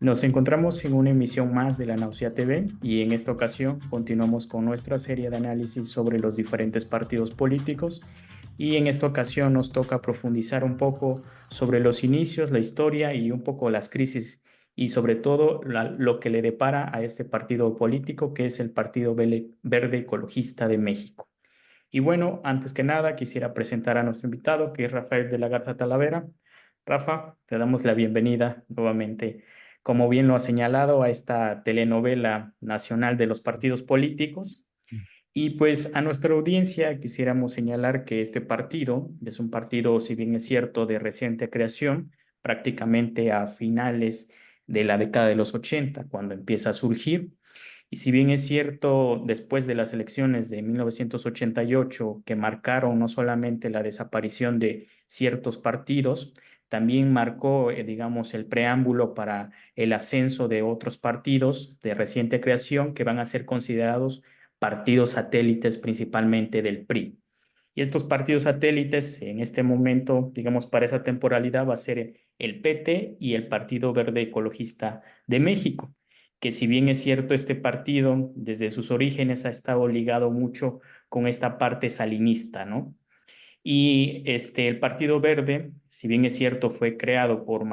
Nos encontramos en una emisión más de la Náusea TV y en esta ocasión continuamos con nuestra serie de análisis sobre los diferentes partidos políticos y en esta ocasión nos toca profundizar un poco sobre los inicios, la historia y un poco las crisis y sobre todo lo que le depara a este partido político que es el Partido Verde Ecologista de México. Y bueno, antes que nada quisiera presentar a nuestro invitado que es Rafael de la Garza Talavera. Rafa, te damos la bienvenida nuevamente, como bien lo ha señalado, a esta telenovela nacional de los partidos políticos. Y pues a nuestra audiencia quisiéramos señalar que este partido es un partido, si bien es cierto, de reciente creación, prácticamente a finales de la década de los 80 cuando empieza a surgir. Y si bien es cierto, después de las elecciones de 1988, que marcaron no solamente la desaparición de ciertos partidos, también marcó, digamos, el preámbulo para el ascenso de otros partidos de reciente creación que van a ser considerados partidos satélites principalmente del PRI. Y estos partidos satélites en este momento, digamos, para esa temporalidad va a ser el PT y el Partido Verde Ecologista de México, que si bien es cierto, este partido desde sus orígenes ha estado ligado mucho con esta parte salinista, ¿no? Y el Partido Verde, si bien es cierto, fue creado por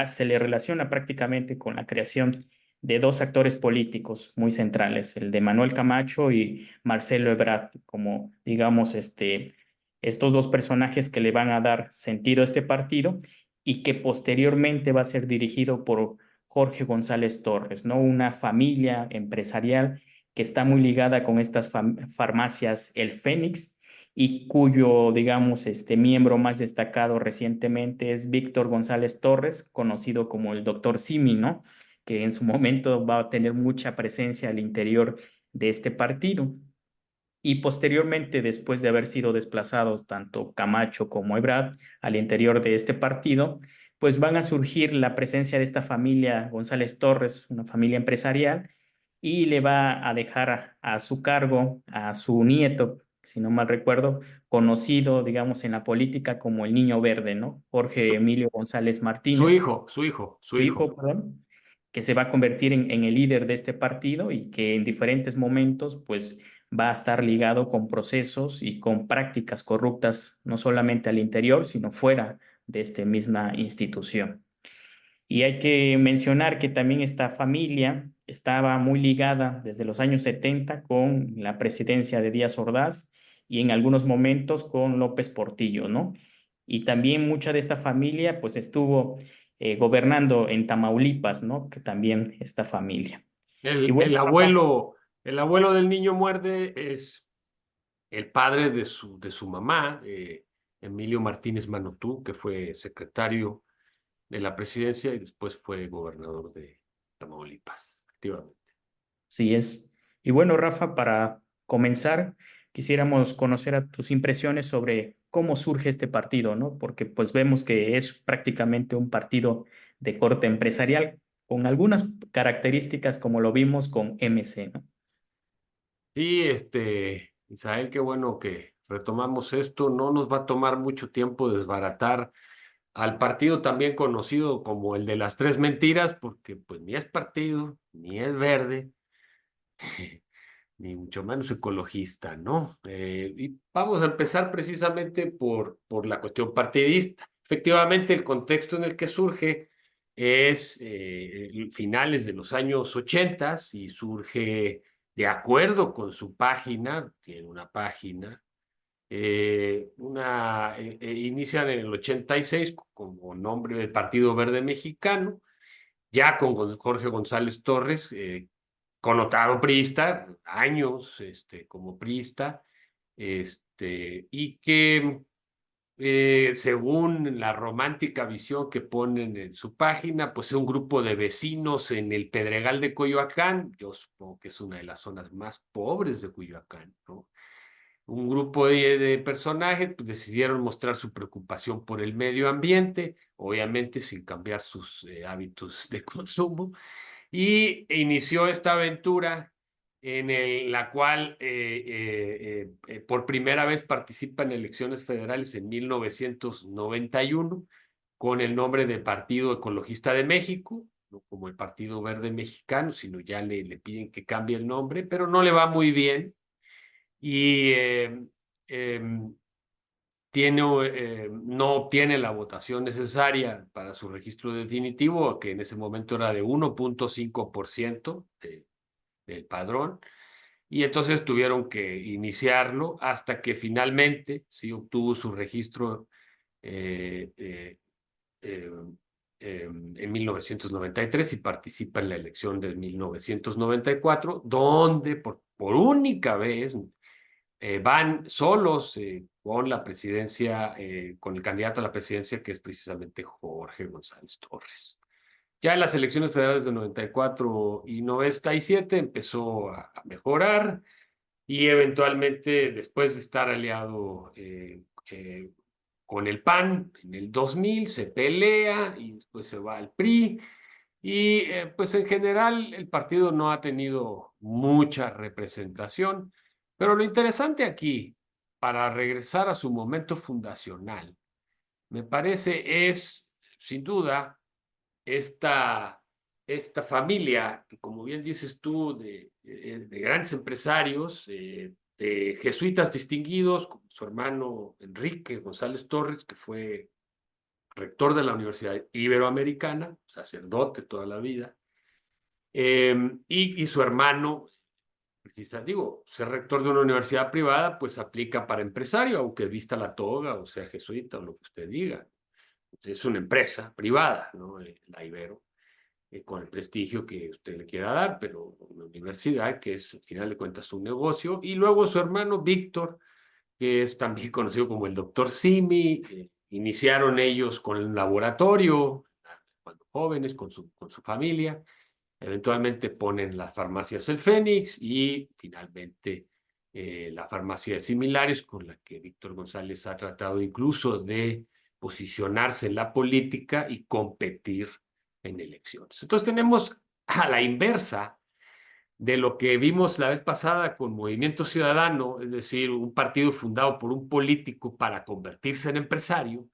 se le relaciona prácticamente con la creación de dos actores políticos muy centrales, el de Manuel Camacho y Marcelo Ebrard, como digamos, estos dos personajes que le van a dar sentido a este partido y que posteriormente va a ser dirigido por Jorge González Torres, ¿no? Una familia empresarial que está muy ligada con estas farmacias El Fénix y cuyo, digamos, miembro más destacado recientemente es Víctor González Torres, conocido como el Doctor Simi, ¿no? Que en su momento va a tener mucha presencia al interior de este partido. Y posteriormente, después de haber sido desplazados tanto Camacho como Ebrard al interior de este partido, pues van a surgir la presencia de esta familia González Torres, una familia empresarial, y le va a dejar a su cargo a su nieto, si no mal recuerdo, conocido, digamos, en la política como el Niño Verde, ¿no? Jorge Su, Emilio González su Martínez, hijo, su hijo, su su hijo. hijo, perdón, que se va a convertir en el líder de este partido y que en diferentes momentos, pues, va a estar ligado con procesos y con prácticas corruptas, no solamente al interior, sino fuera de esta misma institución. Y hay que mencionar que también esta familia estaba muy ligada desde los años 70 con la presidencia de Díaz Ordaz y en algunos momentos con López Portillo, ¿no? Y también mucha de esta familia pues estuvo gobernando en Tamaulipas, ¿no? Que también esta familia. Y El, bueno, el Rafa, abuelo, el abuelo del niño muerde es el padre de su mamá, Emilio Martínez Manotú, que fue secretario de la presidencia y después fue gobernador de Tamaulipas, efectivamente. sí es. Y bueno, Rafa, para comenzar, quisiéramos conocer a tus impresiones sobre cómo surge este partido, ¿no? Porque pues vemos que es prácticamente un partido de corte empresarial, con algunas características como lo vimos con MC, ¿no? Sí, Isael, qué bueno que retomamos esto. No nos va a tomar mucho tiempo desbaratar al partido también conocido como el de las tres mentiras, porque pues ni es partido, ni es verde, ni mucho menos ecologista, ¿no? Y vamos a empezar precisamente por la cuestión partidista. Efectivamente, el contexto en el que surge es finales de los años 80 y surge de acuerdo con su página, tiene una página, inician en el 86 como nombre del Partido Verde Mexicano, ya con Jorge González Torres, connotado priista, años como priista, y que según la romántica visión que ponen en su página, pues es un grupo de vecinos en el Pedregal de Coyoacán, yo supongo que es una de las zonas más pobres de Coyoacán, ¿no? Un grupo de personajes pues, decidieron mostrar su preocupación por el medio ambiente, obviamente sin cambiar sus hábitos de consumo, y inició esta aventura la cual por primera vez participa en elecciones federales en 1991 con el nombre de Partido Ecologista de México. no como el Partido Verde Mexicano, sino ya le piden que cambie el nombre, pero no le va muy bien y em, no obtiene la votación necesaria para su registro definitivo, que en ese momento era de 1.5% del padrón, y entonces tuvieron que iniciarlo hasta que finalmente sí obtuvo su registro eh, eh, eh, en 1993 y participa en la elección de 1994, donde por única vez van solos con la presidencia, con el candidato a la presidencia, que es precisamente Jorge González Torres. Ya en las elecciones federales de 94 y 97 empezó a mejorar y eventualmente, después de estar aliado con el PAN en el 2000, se pelea y después se va al PRI. Y pues en general el partido no ha tenido mucha representación, pero lo interesante aquí, para regresar a su momento fundacional, me parece es, sin duda, esta, esta familia, que como bien dices tú, de grandes empresarios, de jesuitas distinguidos, como su hermano Enrique González Torres, que fue rector de la Universidad Iberoamericana, sacerdote toda la vida, y su hermano, digo, ser rector de una universidad privada, pues aplica para empresario, aunque vista la toga o sea jesuita o lo que usted diga. Es una empresa privada, ¿no? La Ibero, con el prestigio que usted le quiera dar, pero una universidad que es, al final de cuentas, un negocio. Y luego su hermano Víctor, que es también conocido como el doctor Simi, iniciaron ellos con el laboratorio, cuando jóvenes, con su familia. Eventualmente ponen las farmacias El Fénix y finalmente la farmacia de Similares, con la que Víctor González ha tratado incluso de posicionarse en la política y competir en elecciones. Entonces tenemos a la inversa de lo que vimos la vez pasada con Movimiento Ciudadano, es decir, un partido fundado por un político para convertirse en empresario,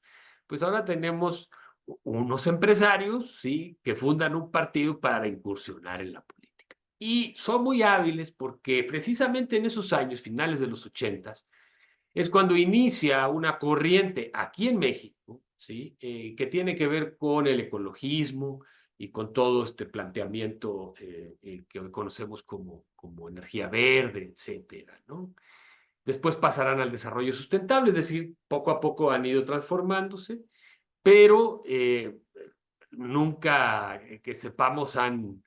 pues ahora tenemos unos empresarios, ¿sí?, que fundan un partido para incursionar en la política. Y son muy hábiles porque precisamente en esos años, finales de los 80, es cuando inicia una corriente aquí en México, ¿sí?, que tiene que ver con el ecologismo y con todo este planteamiento que hoy conocemos como energía verde, etcétera, ¿no? Después pasarán al desarrollo sustentable, es decir, poco a poco han ido transformándose, pero nunca que sepamos han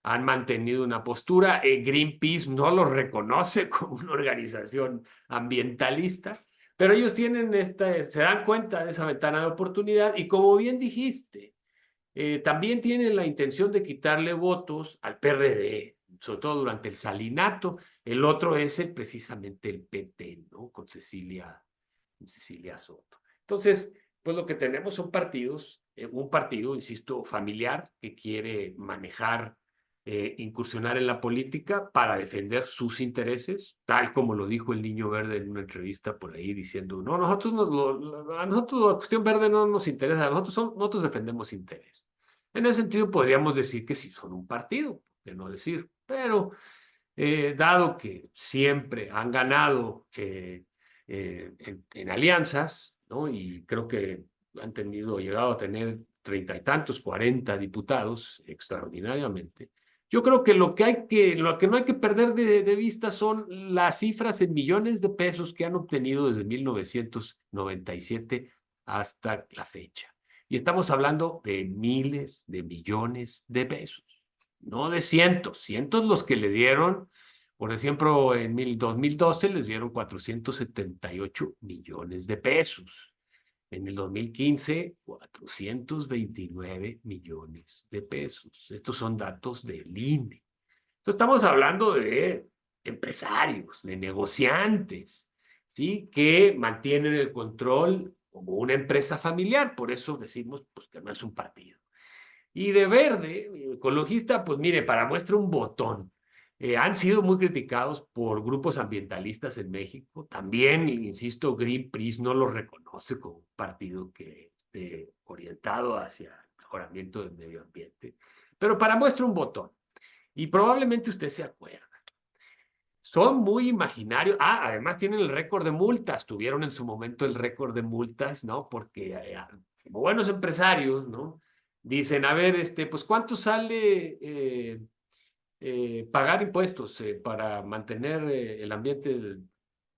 mantenido una postura. Greenpeace no lo reconoce como una organización ambientalista, pero ellos tienen se dan cuenta de esa ventana de oportunidad y como bien dijiste, también tienen la intención de quitarle votos al PRD, sobre todo durante el salinato. El otro es precisamente el PT, ¿no? Con Cecilia Soto. Entonces, pues lo que tenemos son partidos, un partido, insisto, familiar que quiere manejar, incursionar en la política para defender sus intereses, tal como lo dijo el Niño Verde en una entrevista por ahí diciendo, no, a nosotros la cuestión verde no nos interesa, nosotros defendemos interés. En ese sentido podríamos decir que sí son un partido, de no decir, pero dado que siempre han ganado en alianzas, ¿no? Y creo que llegado a tener 30 y tantos, 40 diputados extraordinariamente. Yo creo que lo que no hay que perder de vista son las cifras en millones de pesos que han obtenido desde 1997 hasta la fecha. Y estamos hablando de miles de millones de pesos, no de cientos los que le dieron. Por ejemplo, en 2012 les dieron 478 millones de pesos. En el 2015, 429 millones de pesos. Estos son datos del INE. Entonces, estamos hablando de empresarios, de negociantes, ¿sí?, que mantienen el control como una empresa familiar. Por eso decimos, pues, que no es un partido. Y de verde, ecologista, pues mire, para muestra un botón. Han sido muy criticados por grupos ambientalistas en México. También, insisto, Greenpeace no lo reconoce como un partido que esté orientado hacia el mejoramiento del medio ambiente. Pero para muestra un botón, y probablemente usted se acuerda. Son muy imaginarios. Ah, además tienen el récord de multas. Tuvieron en su momento el récord de multas, ¿no? Porque como buenos empresarios, ¿no? Dicen, a ver, pues ¿cuánto sale pagar impuestos para mantener el ambiente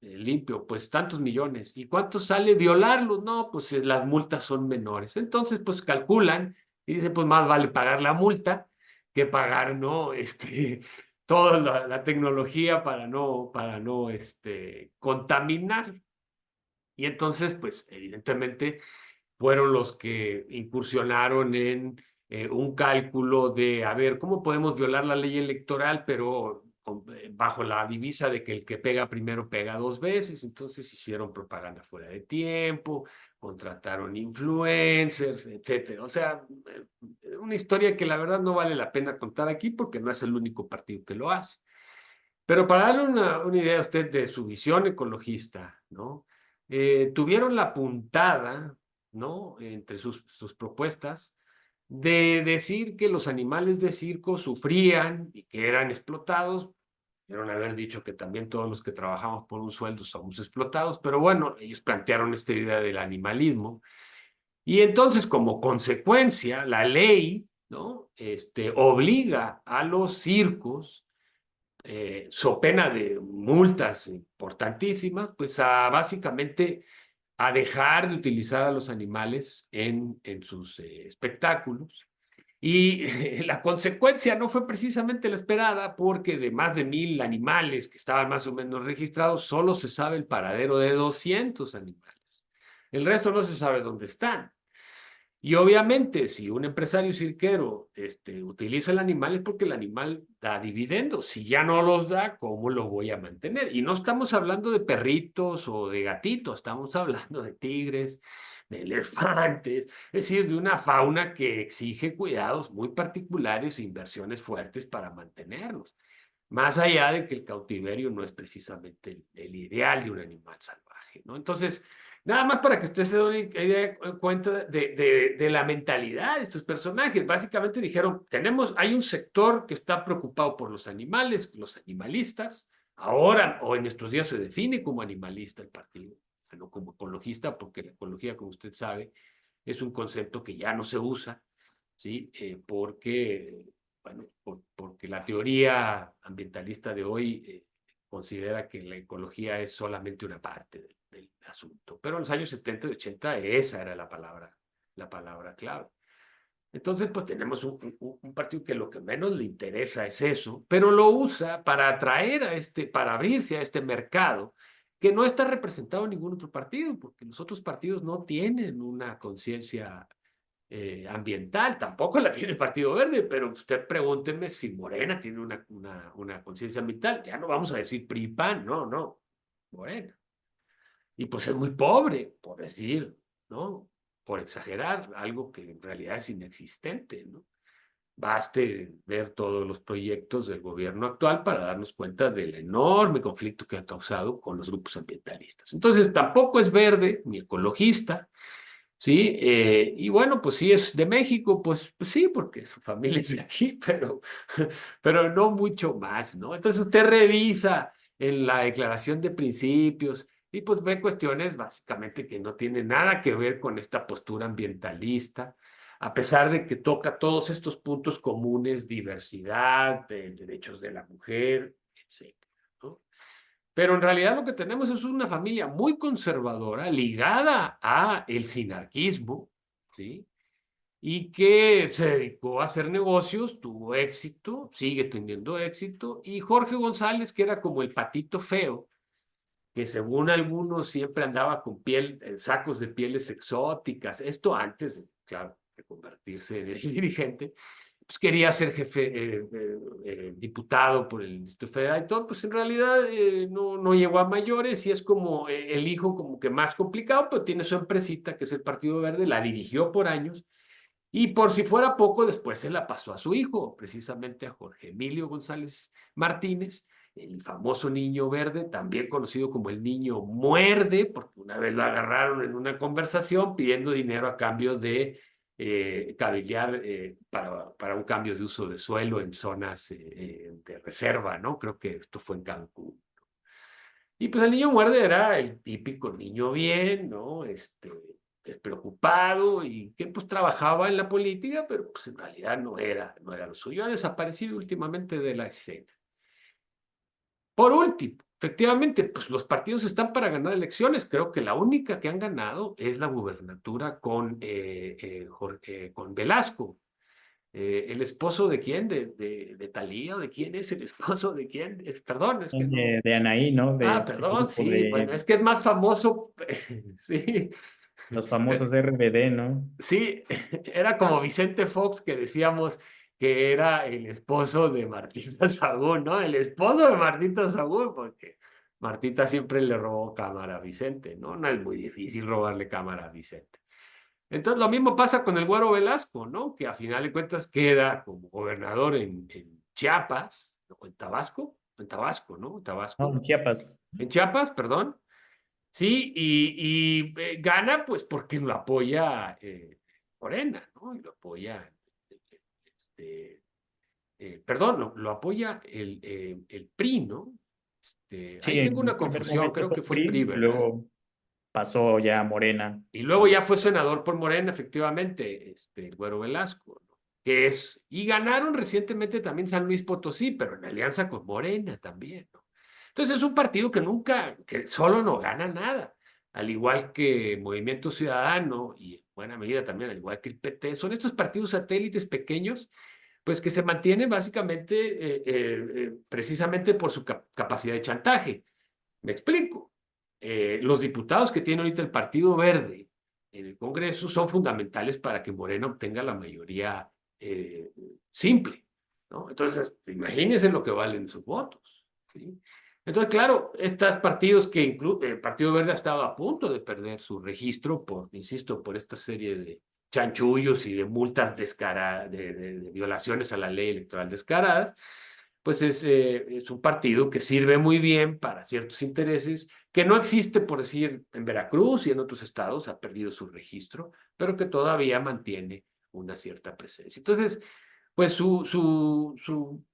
limpio? Pues tantos millones. ¿Y cuánto sale violarlos? No, pues las multas son menores. Entonces, pues calculan y dicen, pues más vale pagar la multa que pagar, ¿no? Toda la tecnología para no contaminar. Y entonces, pues evidentemente fueron los que incursionaron en un cálculo de, a ver, ¿cómo podemos violar la ley electoral, pero bajo la divisa de que el que pega primero pega dos veces? Entonces hicieron propaganda fuera de tiempo, contrataron influencers, etcétera. O sea, una historia que la verdad no vale la pena contar aquí porque no es el único partido que lo hace. Pero para darle una idea a usted de su visión ecologista, ¿no? Tuvieron la puntada, ¿no? Entre sus propuestas, de decir que los animales de circo sufrían y que eran explotados. Pudieron haber dicho que también todos los que trabajamos por un sueldo somos explotados, pero bueno, ellos plantearon esta idea del animalismo. Y entonces, como consecuencia, la ley, ¿no? Obliga a los circos so pena de multas importantísimas, pues a básicamente a dejar de utilizar a los animales en sus espectáculos. Y la consecuencia no fue precisamente la esperada, porque de más de 1,000 animales que estaban más o menos registrados, solo se sabe el paradero de 200 animales. El resto no se sabe dónde están. Y obviamente, si un empresario cirquero utiliza el animal es porque el animal da dividendos. Si ya no los da, ¿cómo lo voy a mantener? Y no estamos hablando de perritos o de gatitos, estamos hablando de tigres, de elefantes, es decir, de una fauna que exige cuidados muy particulares e inversiones fuertes para mantenerlos. Más allá de que el cautiverio no es precisamente el ideal de un animal salvaje, ¿no? Entonces, nada más para que usted se dé cuenta de la mentalidad de estos personajes. Básicamente dijeron, hay un sector que está preocupado por los animales, los animalistas. Ahora, o en nuestros días se define como animalista el partido, no como ecologista, porque la ecología, como usted sabe, es un concepto que ya no se usa, ¿sí? Porque, bueno, porque la teoría ambientalista de hoy considera que la ecología es solamente una parte del asunto. Pero en los años 70 y 80 esa era la palabra clave. Entonces, pues tenemos un partido que lo que menos le interesa es eso, pero lo usa para atraer para abrirse a este mercado que no está representado en ningún otro partido, porque los otros partidos no tienen una conciencia ambiental, tampoco la tiene el Partido Verde, pero usted pregúnteme si Morena tiene una conciencia ambiental. Ya no vamos a decir PRI-PAN, no, no, Morena. Y pues es muy pobre, por decir, ¿no? Por exagerar, algo que en realidad es inexistente, ¿no? Baste ver todos los proyectos del gobierno actual para darnos cuenta del enorme conflicto que ha causado con los grupos ambientalistas. Entonces, tampoco es verde ni ecologista, ¿sí? Y bueno, pues si es de México, pues sí, porque su familia es de aquí, pero no mucho más, ¿no? Entonces usted revisa en la declaración de principios y pues ve cuestiones básicamente que no tienen nada que ver con esta postura ambientalista, a pesar de que toca todos estos puntos comunes, diversidad, derechos de la mujer, etcétera, ¿no? Pero en realidad lo que tenemos es una familia muy conservadora, ligada a el sinarquismo, ¿sí? Y que se dedicó a hacer negocios, tuvo éxito, sigue teniendo éxito, y Jorge González, que era como el patito feo, que según algunos siempre andaba con sacos de pieles exóticas, esto antes, claro, de convertirse en el dirigente, pues quería ser jefe, diputado por el Distrito Federal y todo, pues en realidad no llegó a mayores y es como el hijo como que más complicado, pero tiene su empresita que es el Partido Verde, la dirigió por años y por si fuera poco, después se la pasó a su hijo, precisamente a Jorge Emilio González Martínez, el famoso Niño Verde, también conocido como el Niño Muerde, porque una vez lo agarraron en una conversación pidiendo dinero a cambio de cabildear para un cambio de uso de suelo en zonas de reserva, ¿no? Creo que esto fue en Cancún. Y pues el niño muerde era el típico niño bien, ¿no? Despreocupado y que pues trabajaba en la política, pero pues en realidad no era lo suyo. Ha desaparecido últimamente de la escena. Por último, efectivamente, pues los partidos están para ganar elecciones. Creo que la única que han ganado es la gubernatura con Velasco. ¿El esposo de quién? ¿De Talía? ¿O de quién es el esposo de quién? Perdón, es que no. De Anaí, ¿no? De Ah, este perdón, grupo sí, bueno, de es que es más famoso, sí. los famosos RBD, ¿no? Sí, era como Vicente Fox que decíamos que era el esposo de Martita Sagún, ¿no? El esposo de Martita Sagún, porque Martita siempre le robó cámara a Vicente, ¿no? No es muy difícil robarle cámara a Vicente. Entonces, lo mismo pasa con el Güero Velasco, ¿no? Que a final de cuentas queda como gobernador en Chiapas, o en Tabasco, ¿no? No, Tabasco. en Chiapas. En Chiapas, perdón. Sí, gana pues porque lo apoya Morena, ¿no? Y lo apoya, este, perdón, lo apoya el PRI, ¿no? Sí, Ahí tengo en una un primer confusión, momento creo fue que fue el PRI, PRI, ¿verdad? luego pasó ya a Morena. Y luego ya fue senador por Morena, efectivamente, el Güero Velasco, ¿no? Y ganaron recientemente también San Luis Potosí, pero en alianza con Morena también, ¿no? Entonces es un partido que solo no gana nada, al igual que Movimiento Ciudadano y en buena medida también, al igual que el PT, son estos partidos satélites pequeños, pues que se mantienen básicamente, precisamente por su capacidad de chantaje. Me explico. Los diputados que tiene ahorita el Partido Verde en el Congreso son fundamentales para que Morena obtenga la mayoría eh, simple, ¿no? Entonces, imagínense lo que valen sus votos, ¿sí? Entonces, claro, estos partidos el Partido Verde ha estado a punto de perder su registro insisto, por esta serie de chanchullos y de multas descaradas, de violaciones a la ley electoral descaradas, pues es un partido que sirve muy bien para ciertos intereses, que no existe, por decir, en Veracruz y en otros estados, ha perdido su registro, pero que todavía mantiene una cierta presencia. Entonces, pues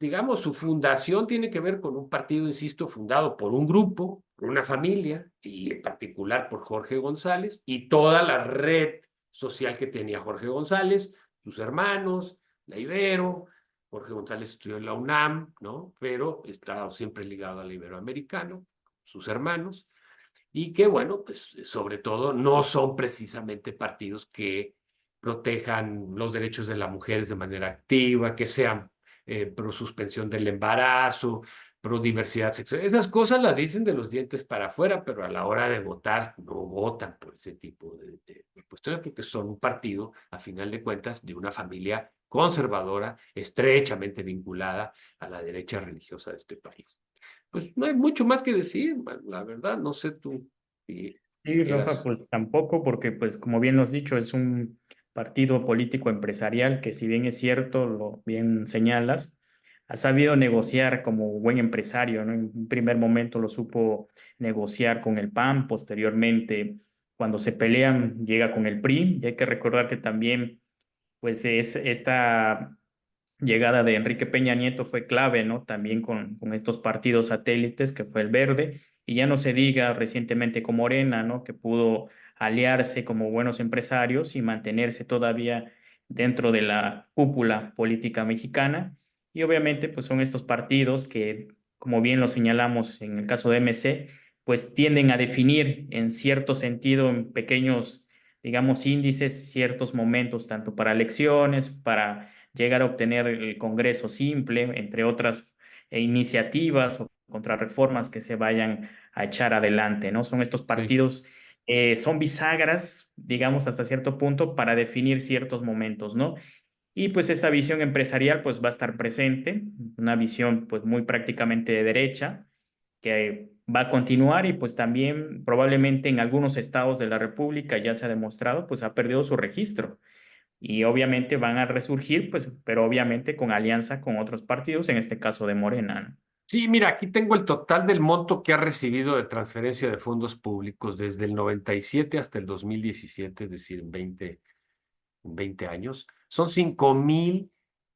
digamos, su fundación tiene que ver con un partido, insisto, fundado por un grupo, por una familia, y en particular por Jorge González, y toda la red social que tenía Jorge González, sus hermanos, la Ibero. Jorge González estudió en la UNAM, ¿no? Pero estaba siempre ligado al Iberoamericano, sus hermanos, y que, bueno, pues sobre todo no son precisamente partidos que protejan los derechos de las mujeres de manera activa, que sean pro suspensión del embarazo, pro diversidad sexual. Esas cosas las dicen de los dientes para afuera, pero a la hora de votar no votan por ese tipo de cuestiones porque son un partido, a final de cuentas, de una familia conservadora, estrechamente vinculada a la derecha religiosa de este país. Pues no hay mucho más que decir, la verdad, no sé tú si Sí, Rafa, quieras. pues tampoco, porque pues como bien lo has dicho, es un partido político empresarial que si bien es cierto, lo bien señalas, ha sabido negociar como buen empresario, ¿no? En un primer momento lo supo negociar con el PAN, posteriormente cuando se pelean llega con el PRI, y hay que recordar que también pues es esta llegada de Enrique Peña Nieto fue clave, ¿no? También con estos partidos satélites, que fue el Verde, y ya no se diga recientemente con Morena, ¿no? Que pudo aliarse como buenos empresarios y mantenerse todavía dentro de la cúpula política mexicana. Y obviamente, pues son estos partidos que, como bien lo señalamos en el caso de MC, pues tienden a definir en cierto sentido, en pequeños, digamos, índices, ciertos momentos, tanto para elecciones, para llegar a obtener el Congreso simple, entre otras iniciativas o contrarreformas que se vayan a echar adelante, ¿no? Son estos Sí. partidos, son bisagras, digamos, hasta cierto punto para definir ciertos momentos, ¿no? Y pues esa visión empresarial pues va a estar presente, una visión pues muy prácticamente de derecha, que va a continuar y pues también probablemente en algunos estados de la República ya se ha demostrado pues ha perdido su registro y obviamente van a resurgir, pues, pero obviamente con alianza con otros partidos, en este caso de Morena, ¿no? Sí, mira, aquí tengo el total del monto que ha recibido de transferencia de fondos públicos desde el 97 hasta el 2017, es decir, en 20. en 20 años. Son 5,000,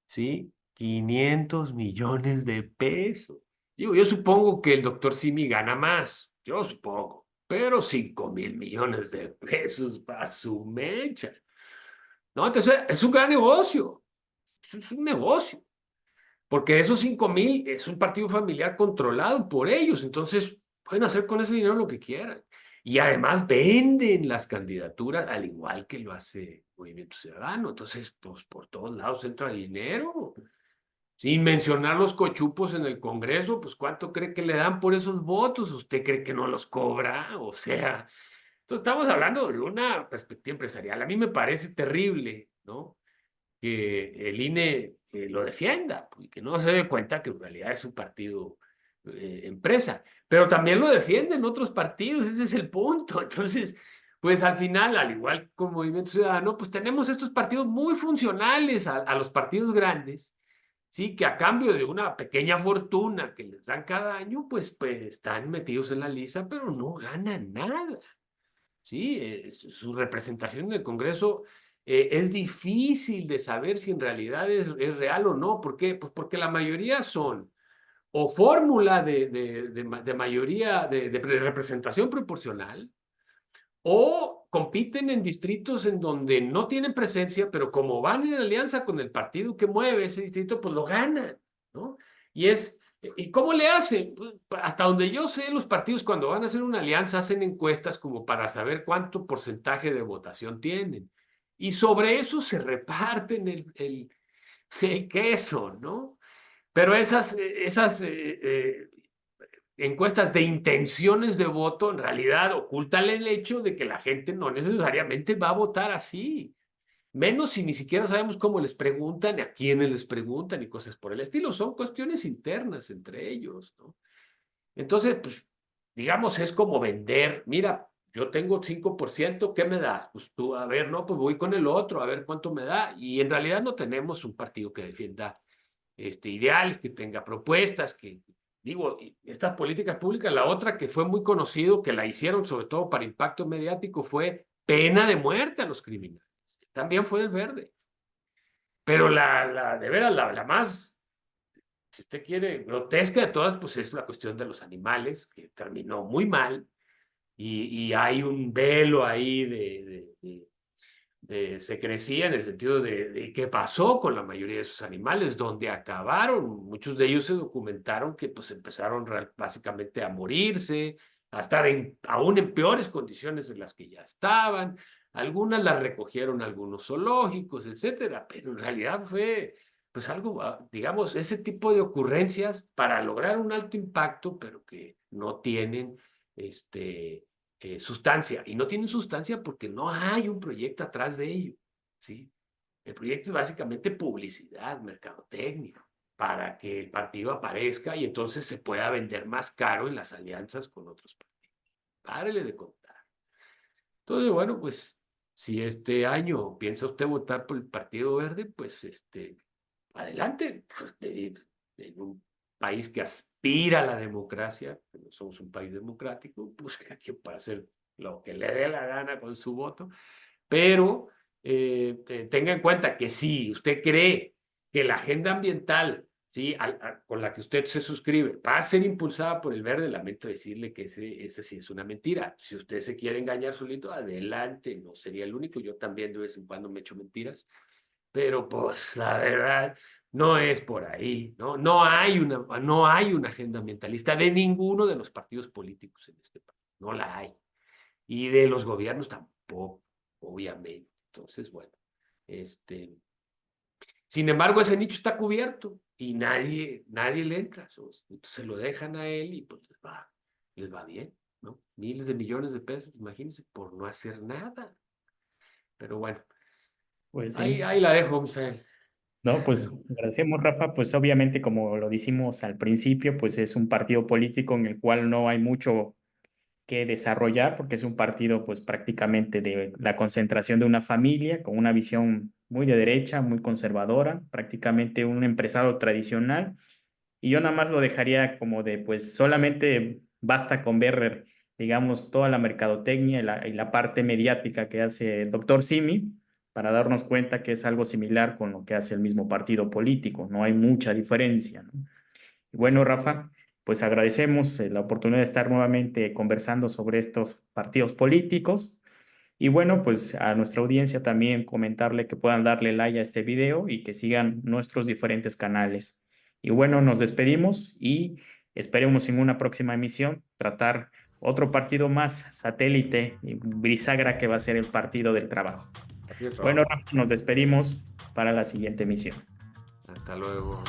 ¿sí? 500 millones de pesos. Digo, yo supongo que el doctor Simi gana más, yo supongo, pero 5,000 millones de pesos para su mecha. No, entonces es un gran negocio, es un negocio, porque esos 5,000 es un partido familiar controlado por ellos, entonces pueden hacer con ese dinero lo que quieran. Y además venden las candidaturas al igual que lo hace Movimiento Ciudadano. Entonces, pues por todos lados entra dinero. Sin mencionar los cochupos en el Congreso, pues ¿cuánto cree que le dan por esos votos? ¿Usted cree que no los cobra? O sea, entonces estamos hablando de una perspectiva empresarial. A mí me parece terrible, ¿no? Que el INE lo defienda y que no se dé cuenta que en realidad es un partido empresa, pero también lo defienden otros partidos, ese es el punto. Entonces, pues al final, al igual como Movimiento Ciudadano, pues tenemos estos partidos muy funcionales a los partidos grandes, ¿sí? Que a cambio de una pequeña fortuna que les dan cada año, pues están metidos en la lista, pero no ganan nada. Sí, su representación en el Congreso es difícil de saber si en realidad es real o no. ¿Por qué? Pues porque la mayoría son o fórmula de mayoría de representación proporcional o compiten en distritos en donde no tienen presencia, pero como van en alianza con el partido que mueve ese distrito, pues lo ganan, ¿no? ¿Y cómo le hacen? Pues, hasta donde yo sé, los partidos cuando van a hacer una alianza hacen encuestas como para saber cuánto porcentaje de votación tienen. Y sobre eso se reparten el queso, ¿no? Pero esas encuestas de intenciones de voto en realidad ocultan el hecho de que la gente no necesariamente va a votar así. Menos si ni siquiera sabemos cómo les preguntan, a quiénes les preguntan y cosas por el estilo. Son cuestiones internas entre ellos, ¿no? Entonces, pues, digamos, es como vender. Mira, yo tengo 5%, ¿qué me das? Pues tú, a ver, no, pues voy con el otro, a ver cuánto me da. Y en realidad no tenemos un partido que defienda ideales, que tenga propuestas, que, digo, estas políticas públicas, la otra que fue muy conocido, que la hicieron sobre todo para impacto mediático, fue pena de muerte a los criminales. También fue del verde. Pero de veras, la más, si usted quiere, grotesca de todas, pues es la cuestión de los animales, que terminó muy mal, y hay un velo ahí se crecía en el sentido de qué pasó con la mayoría de esos animales, donde acabaron. Muchos de ellos se documentaron que pues empezaron básicamente a morirse, a estar aún en peores condiciones de las que ya estaban. Algunas las recogieron algunos zoológicos, etcétera, pero en realidad fue pues algo, digamos, ese tipo de ocurrencias para lograr un alto impacto, pero que no tienen sustancia. Y no tienen sustancia porque no hay un proyecto atrás de ello, ¿sí? El proyecto es básicamente publicidad, mercadotecnia, para que el partido aparezca y entonces se pueda vender más caro en las alianzas con otros partidos. Párele de contar. Entonces, bueno, pues si este año piensa usted votar por el Partido Verde, pues adelante. Pues, en un país que aspira a la democracia, que no somos un país democrático, pues que para hacer lo que le dé la gana con su voto, pero tenga en cuenta que si usted cree que la agenda ambiental, ¿sí? Con la que usted se suscribe va a ser impulsada por el verde, lamento decirle que ese sí es una mentira. Si usted se quiere engañar solito, adelante, no sería el único. Yo también de vez en cuando me echo mentiras, pero pues la verdad no es por ahí, ¿no? No hay una agenda ambientalista de ninguno de los partidos políticos en este país, no la hay. Y de los gobiernos tampoco, obviamente. Entonces, bueno, este, sin embargo, ese nicho está cubierto y nadie le entra. Entonces lo dejan a él y pues les va bien, ¿no? Miles de millones de pesos, imagínense, por no hacer nada. Pero bueno, Pues ahí, sí. ahí la dejo, Misael. No, pues agradecemos, Rafa. Pues obviamente, como lo dijimos al principio, pues es un partido político en el cual no hay mucho que desarrollar, porque es un partido pues prácticamente de la concentración de una familia con una visión muy de derecha, muy conservadora, prácticamente un empresario tradicional. Y yo nada más lo dejaría como de pues solamente basta con ver, digamos, toda la mercadotecnia y la parte mediática que hace el doctor Simi para darnos cuenta que es algo similar con lo que hace el mismo partido político, no hay mucha diferencia, ¿no? Y bueno, Rafa, pues agradecemos la oportunidad de estar nuevamente conversando sobre estos partidos políticos. Y bueno, pues a nuestra audiencia también comentarle que puedan darle like a este video y que sigan nuestros diferentes canales. Y bueno, nos despedimos y esperemos en una próxima emisión tratar otro partido más satélite y bisagra que va a ser el Partido del Trabajo. Partido del Bueno, Trabajo. Rafa, nos despedimos para la siguiente emisión. Hasta luego.